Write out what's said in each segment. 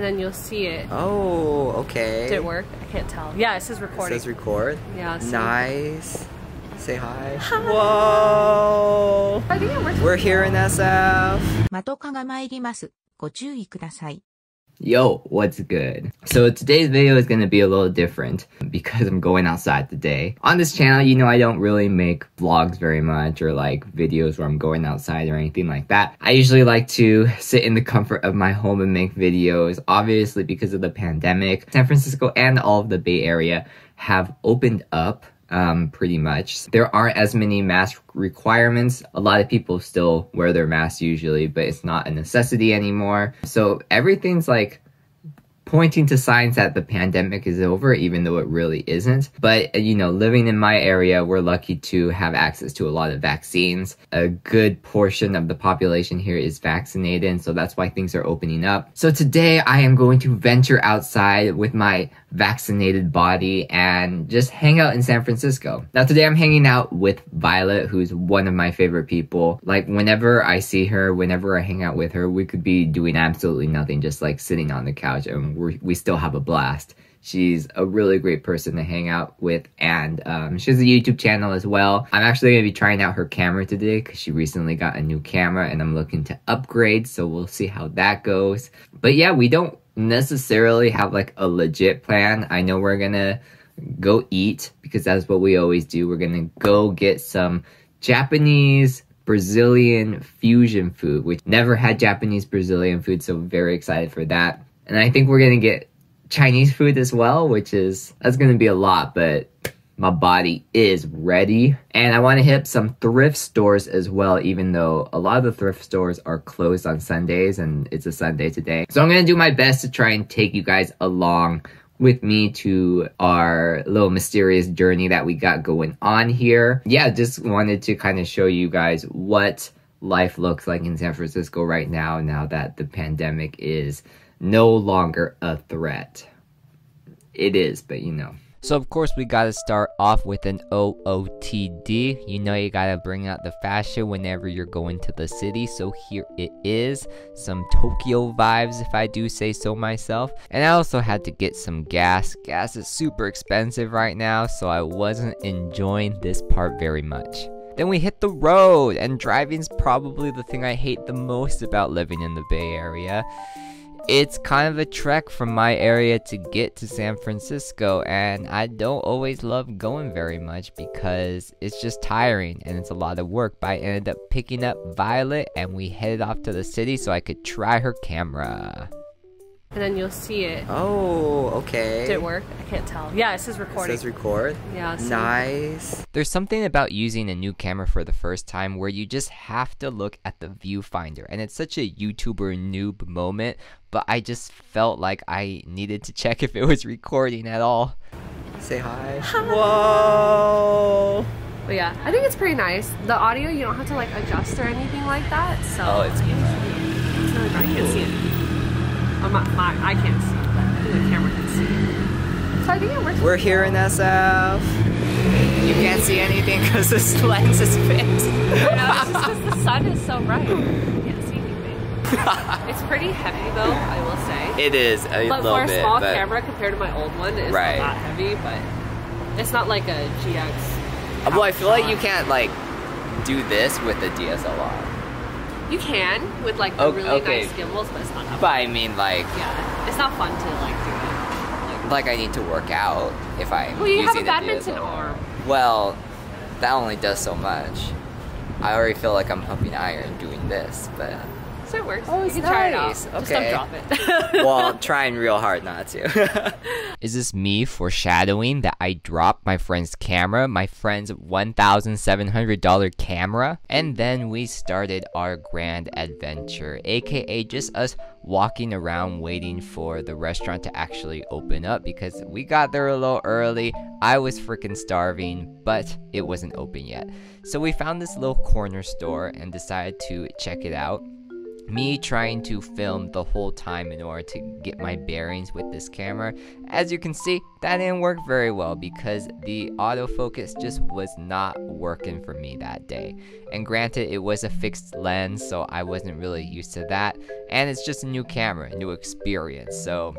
and then you'll see it. Oh, okay. Did it work? I can't tell. Yeah, it says recording. It says record? Yeah. Nice. Say hi. Hi. Whoa. I think it works. We're here in SF. マトカが参ります。ご注意ください。 Yo, what's good? So today's video is going to be a little different because I'm going outside today. On this channel, you know, I don't really make vlogs very much or like videos where I'm going outside or anything like that. I usually like to sit in the comfort of my home and make videos. Obviously, because of the pandemic, San Francisco and all of the Bay Area have opened up. Pretty much. There aren't as many mask requirements. A lot of people still wear their masks usually, but it's not a necessity anymore. So everything's like pointing to signs that the pandemic is over, even though it really isn't. But, you know, living in my area, we're lucky to have access to a lot of vaccines. A good portion of the population here is vaccinated, and so that's why things are opening up. So today I am going to venture outside with my vaccinated body and just hang out in San Francisco. Now today I'm hanging out with Violet, who's one of my favorite people. Like whenever I see her, whenever I hang out with her, we could be doing absolutely nothing, just like sitting on the couch, and we still have a blast. She's a really great person to hang out with, and she has a YouTube channel as well. I'm actually going to be trying out her camera today because she recently got a new camera and I'm looking to upgrade, so we'll see how that goes. But yeah, we don't necessarily have like a legit plan. I know we're gonna go eat because that's what we always do. We're gonna go get some Japanese Brazilian fusion food, which never had Japanese Brazilian food, so very excited for that. And I think we're gonna get Chinese food as well, that's gonna be a lot, but my body is ready. And I want to hit some thrift stores as well, even though a lot of the thrift stores are closed on Sundays and it's a Sunday today. So I'm going to do my best to try and take you guys along with me to our little mysterious journey that we got going on here. Yeah, just wanted to kind of show you guys what life looks like in San Francisco right now that the pandemic is no longer a threat. It is, but you know. So of course we gotta start off with an OOTD. You know you gotta bring out the fashion whenever you're going to the city. So here it is. Some Tokyo vibes if I do say so myself. And I also had to get some gas. Gas is super expensive right now, so I wasn't enjoying this part very much. Then we hit the road, and driving's probably the thing I hate the most about living in the Bay Area. It's kind of a trek from my area to get to San Francisco, and I don't always love going very much because it's just tiring and it's a lot of work. But I ended up picking up Violet and we headed off to the city so I could try her camera. And then you'll see it. Oh, okay. Did it work? I can't tell. Yeah, it says recording. It says record? Yeah. Nice. There's something about using a new camera for the first time where you just have to look at the viewfinder, and it's such a YouTuber noob moment, but I just felt like I needed to check if it was recording at all. Say hi. Hi. Whoa. But yeah, I think it's pretty nice. The audio, you don't have to like adjust or anything like that, so. Oh, it's good. It's really bright. I can't see it. I can't see it, but I think the camera can see it. So I think it works. We're here in SF. You can't see anything because this lens is fixed. I know, it's just because the sun is so bright. You can't see anything. It's pretty heavy though, I will say. It is a but little bit. bit. For a small camera compared to my old one, it's right. not that heavy, but it's not like a GX. Well, I feel like you can't like do this with a DSLR. You can with like the really nice gimbals, but it's not that fun. But I mean, like, yeah, it's not fun to like do it. Like I need to work out if I'm well, you have using a badminton DSLR. arm. Well, that only does so much. I already feel like I'm pumping iron doing this, but. So it works. Oh, you can try it out. Just don't drop it. Well, I'm trying real hard not to. Is this me foreshadowing that I dropped my friend's camera, my friend's $1,700 camera? And then we started our grand adventure, aka just us walking around waiting for the restaurant to actually open up because we got there a little early. I was freaking starving, but it wasn't open yet. So we found this little corner store and decided to check it out. me trying to film the whole time in order to get my bearings with this camera. As you can see, that didn't work very well because the autofocus just was not working for me that day. And granted, it was a fixed lens, so I wasn't really used to that. And it's just a new camera, a new experience. So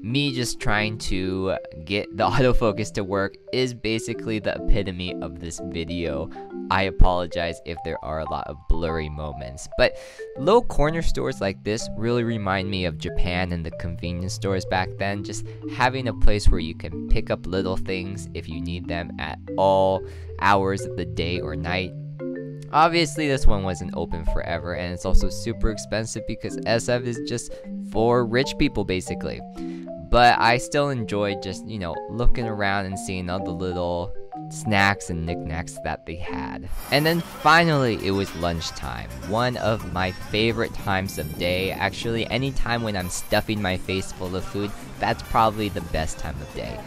me just trying to get the autofocus to work is basically the epitome of this video. I apologize if there are a lot of blurry moments, but little corner stores like this really remind me of Japan and the convenience stores back then, just having a place where you can pick up little things if you need them at all hours of the day or night. Obviously, this one wasn't open forever, and it's also super expensive because SF is just for rich people basically. But I still enjoyed just, you know, looking around and seeing all the little snacks and knickknacks that they had. And then finally, it was lunchtime. One of my favorite times of day. Actually, any time when I'm stuffing my face full of food, that's probably the best time of day.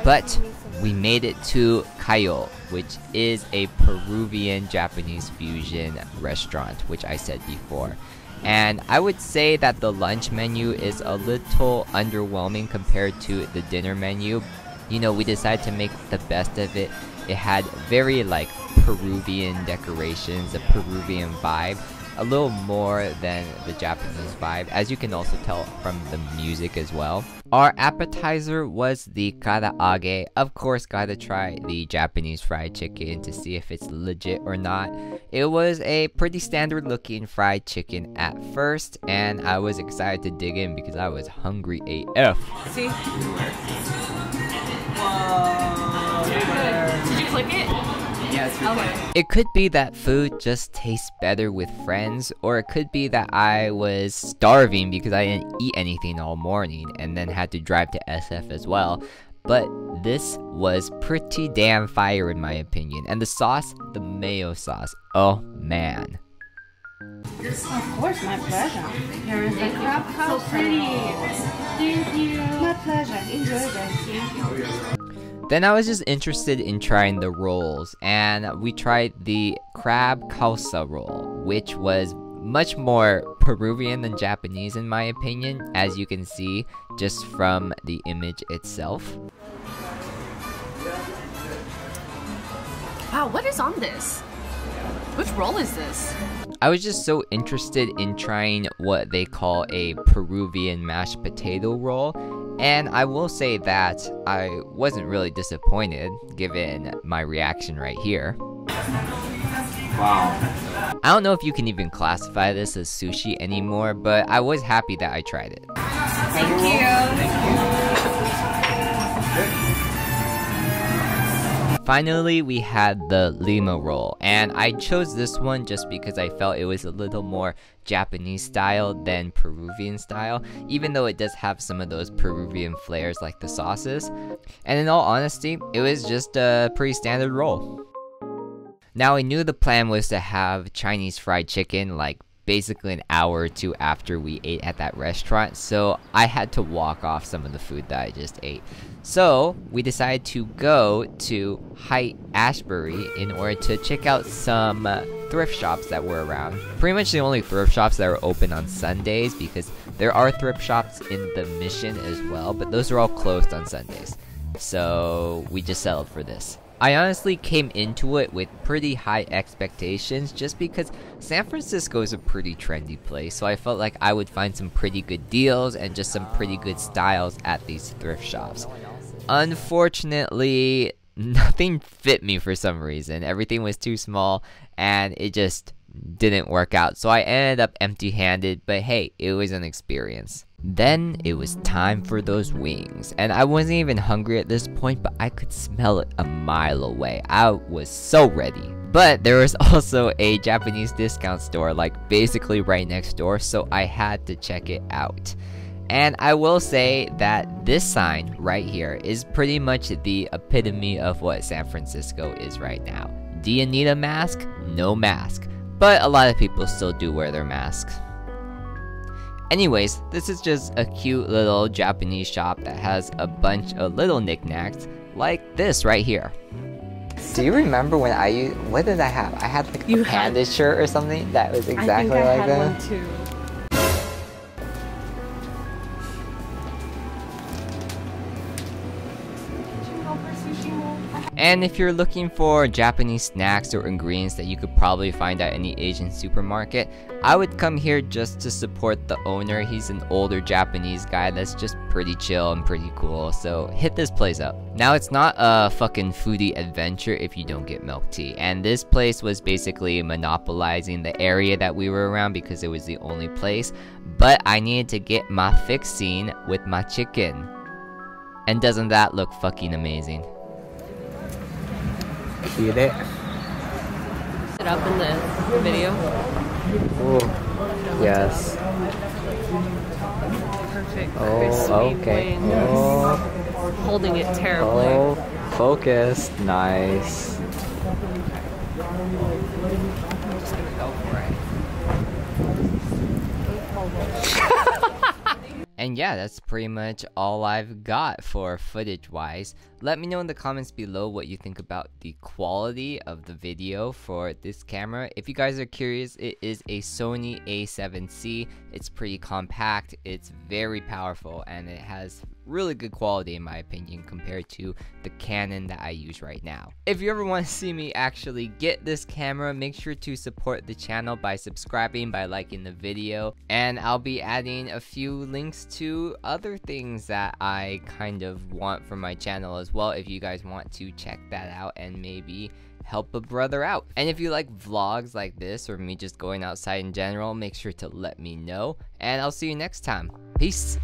But we made it to Cayo, which is a Peruvian Japanese fusion restaurant, which I said before. And I would say that the lunch menu is a little underwhelming compared to the dinner menu. You know, we decided to make the best of it. It had very like Peruvian decorations, a Peruvian vibe, a little more than the Japanese vibe, as you can also tell from the music as well. Our appetizer was the karaage. Of course, gotta try the Japanese fried chicken to see if it's legit or not. It was a pretty standard looking fried chicken at first, and I was excited to dig in because I was hungry AF. See? Whoa. Did you click it? Yes. Okay. It could be that food just tastes better with friends, or it could be that I was starving because I didn't eat anything all morning and then had to drive to SF as well. But this was pretty damn fire in my opinion. And the sauce, the mayo sauce, oh man. Of course, my pleasure. Here is the crab house. So pretty. Thank you. My pleasure. Enjoy it. Then I was just interested in trying the rolls, and we tried the crab causa roll, which was much more Peruvian than Japanese in my opinion, as you can see just from the image itself. Wow, what is on this? Which roll is this? I was just so interested in trying what they call a Peruvian mashed potato roll, and I will say that I wasn't really disappointed given my reaction right here. Wow. I don't know if you can even classify this as sushi anymore, but I was happy that I tried it. Thank you. Finally, we had the lima roll, and I chose this one just because I felt it was a little more Japanese style than Peruvian style, even though it does have some of those Peruvian flares like the sauces. And in all honesty, it was just a pretty standard roll. Now, I knew the plan was to have Chinese fried chicken like basically an hour or two after we ate at that restaurant, so I had to walk off some of the food that I just ate. So we decided to go to Haight-Ashbury in order to check out some thrift shops that were around. Pretty much the only thrift shops that are open on Sundays, because there are thrift shops in the Mission as well, but those are all closed on Sundays. So we just settled for this. I honestly came into it with pretty high expectations just because San Francisco is a pretty trendy place, so I felt like I would find some pretty good deals and just some pretty good styles at these thrift shops. Unfortunately, nothing fit me for some reason. Everything was too small and it just didn't work out, so I ended up empty-handed, but hey, it was an experience. Then it was time for those wings, and I wasn't even hungry at this point, but I could smell it a mile away. I was so ready. But there was also a Japanese discount store like basically right next door, so I had to check it out. And I will say that this sign right here is pretty much the epitome of what San Francisco is right now. Do you need a mask? No mask. But a lot of people still do wear their masks. Anyways, this is just a cute little Japanese shop that has a bunch of little knickknacks like this right here. Do you remember when I used, what did I have? I had like You a panda shirt or something that was exactly I think I like had that. one too. And if you're looking for Japanese snacks or ingredients that you could probably find at any Asian supermarket, I would come here just to support the owner. He's an older Japanese guy that's just pretty chill and pretty cool, so hit this place up. Now, it's not a fucking foodie adventure if you don't get milk tea, and this place was basically monopolizing the area that we were around because it was the only place, but I needed to get my fixing with my chicken. And doesn't that look fucking amazing? Eat it. It up in the video. Ooh. Yes. Perfect. Oh, Crispy okay. wings. Oh, Holding it terribly. oh, focused. Nice. I'm just gonna go for it. And yeah, that's pretty much all I've got for footage wise. Let me know in the comments below what you think about the quality of the video for this camera. If you guys are curious, it is a Sony a7C. It's pretty compact, it's very powerful, and it has really good quality in my opinion compared to the Canon that I use right now. If you ever want to see me actually get this camera, make sure to support the channel by subscribing, by liking the video, and I'll be adding a few links to other things that I kind of want for my channel as well if you guys want to check that out and maybe help a brother out. And if you like vlogs like this or me just going outside in general, make sure to let me know, and I'll see you next time. Peace.